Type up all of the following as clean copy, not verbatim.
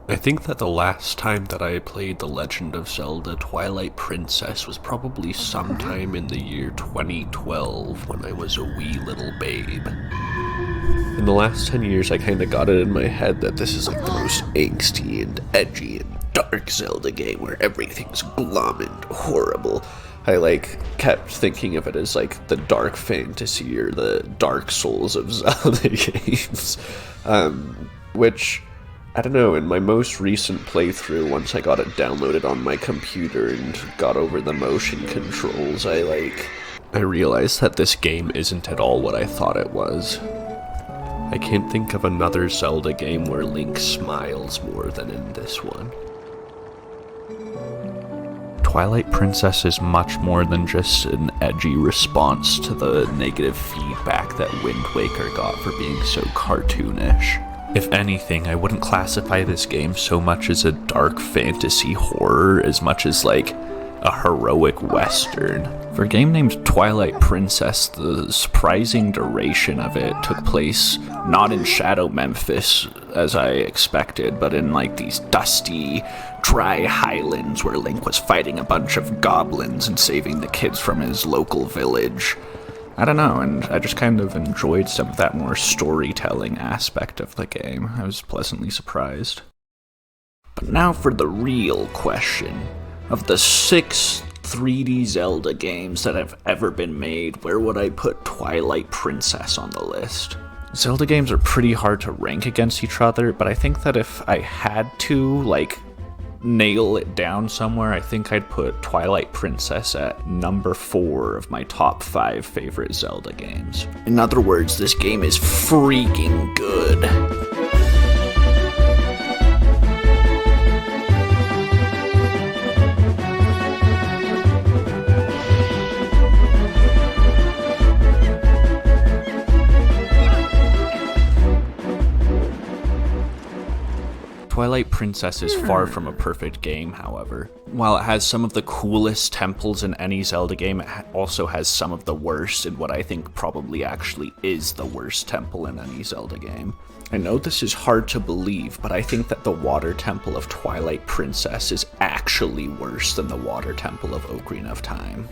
I think that the last time that I played The Legend of Zelda Twilight Princess was probably sometime in the year 2012 when I was a wee little babe. In the last 10 years, I kind of got it in my head that this is like the most angsty and edgy and dark Zelda game where everything's glum and horrible. I kept thinking of it as like the dark fantasy or the Dark Souls of Zelda games. Which, I don't know, in my most recent playthrough, once I got it downloaded on my computer and got over the motion controls, I realized that this game isn't at all what I thought it was. I can't think of another Zelda game where Link smiles more than in this one. Twilight Princess is much more than just an edgy response to the negative feedback that Wind Waker got for being so cartoonish. If anything, I wouldn't classify this game so much as a dark fantasy horror as much as like a heroic western. For a game named Twilight Princess, the surprising duration of it took place not in Shadow Memphis, as I expected, but in like these dusty, dry highlands where Link was fighting a bunch of goblins and saving the kids from his local village. I don't know, and I just kind of enjoyed some of that more storytelling aspect of the game. I was pleasantly surprised. But now for the real question. Of the 6 3D Zelda games that have ever been made, where would I put Twilight Princess on the list? Zelda games are pretty hard to rank against each other, but I think that if I had to, nail it down somewhere, I think I'd put Twilight Princess at number 4 of my top 5 favorite Zelda games. In other words, this game is freaking good. Twilight Princess is far from a perfect game, however. While it has some of the coolest temples in any Zelda game, it also has some of the worst, and what I think probably actually is the worst temple in any Zelda game. I know this is hard to believe, but I think that the Water Temple of Twilight Princess is actually worse than the Water Temple of Ocarina of Time.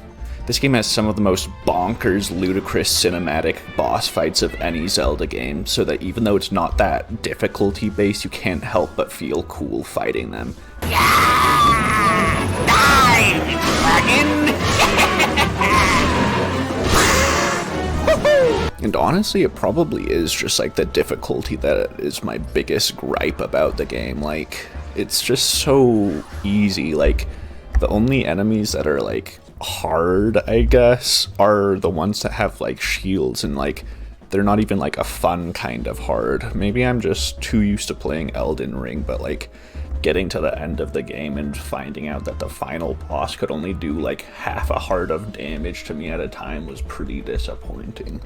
This game has some of the most bonkers, ludicrous cinematic boss fights of any Zelda game, so that even though it's not that difficulty-based, you can't help but feel cool fighting them. And honestly, it probably is just the difficulty that is my biggest gripe about the game. It's just so easy. The only enemies that are hard, I guess, are the ones that have shields, and they're not even a fun kind of hard. Maybe I'm just too used to playing Elden Ring, but getting to the end of the game and finding out that the final boss could only do half a heart of damage to me at a time was pretty disappointing.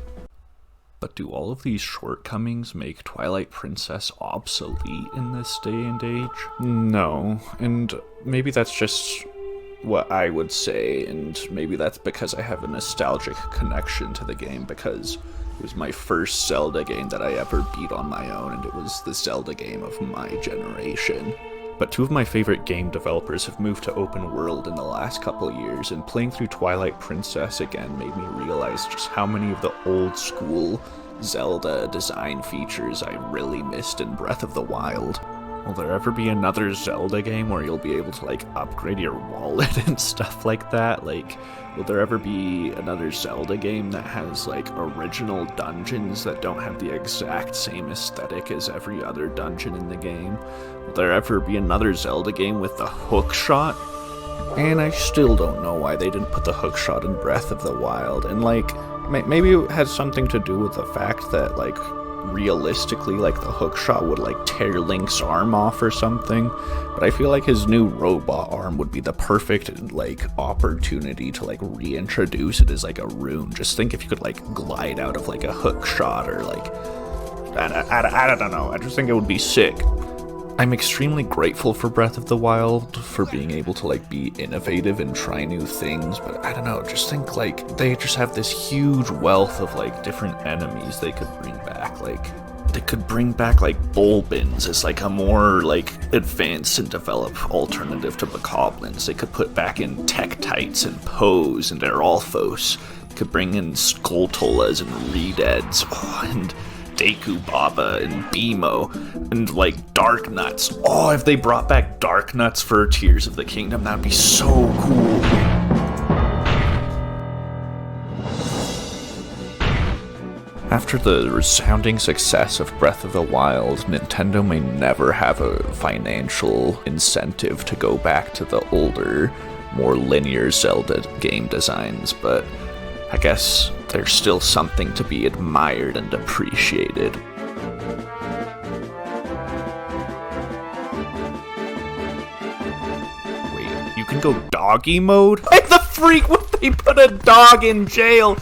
But do all of these shortcomings make Twilight Princess obsolete in this day and age? No, and maybe that's just what I would say, and maybe that's because I have a nostalgic connection to the game, because it was my first Zelda game that I ever beat on my own, and it was the Zelda game of my generation. But 2 of my favorite game developers have moved to open world in the last couple years, and playing through Twilight Princess again made me realize just how many of the old school Zelda design features I really missed in Breath of the Wild. Will there ever be another Zelda game where you'll be able to upgrade your wallet and stuff like that? Will there ever be another Zelda game that has original dungeons that don't have the exact same aesthetic as every other dungeon in the game? Will there ever be another Zelda game with the hook shot? And I still don't know why they didn't put the hook shot in Breath of the Wild. And maybe it has something to do with the fact that realistically the hook shot would tear Link's arm off or something, but I feel his new robot arm would be the perfect opportunity to reintroduce it as a rune. Just think if you could glide out of a hook shot, or I don't know, I just think it would be sick. I'm extremely grateful for Breath of the Wild for being able to be innovative and try new things, but I don't know, just think they just have this huge wealth of different enemies they could bring back. they could bring back like Bulbins as like a more like advanced and developed alternative to Bokoblins. They could put back in Tektites and Pose and Eralthos. They could bring in Skulltulas and Redeads, and Deku Baba and Beemo and like Darknuts. Oh, if they brought back Darknuts for Tears of the Kingdom, that'd be so cool. After the resounding success of Breath of the Wild, Nintendo may never have a financial incentive to go back to the older, more linear Zelda game designs, but I guess there's still something to be admired and appreciated. Wait, you can go doggy mode? Why the freak would they put a dog in jail?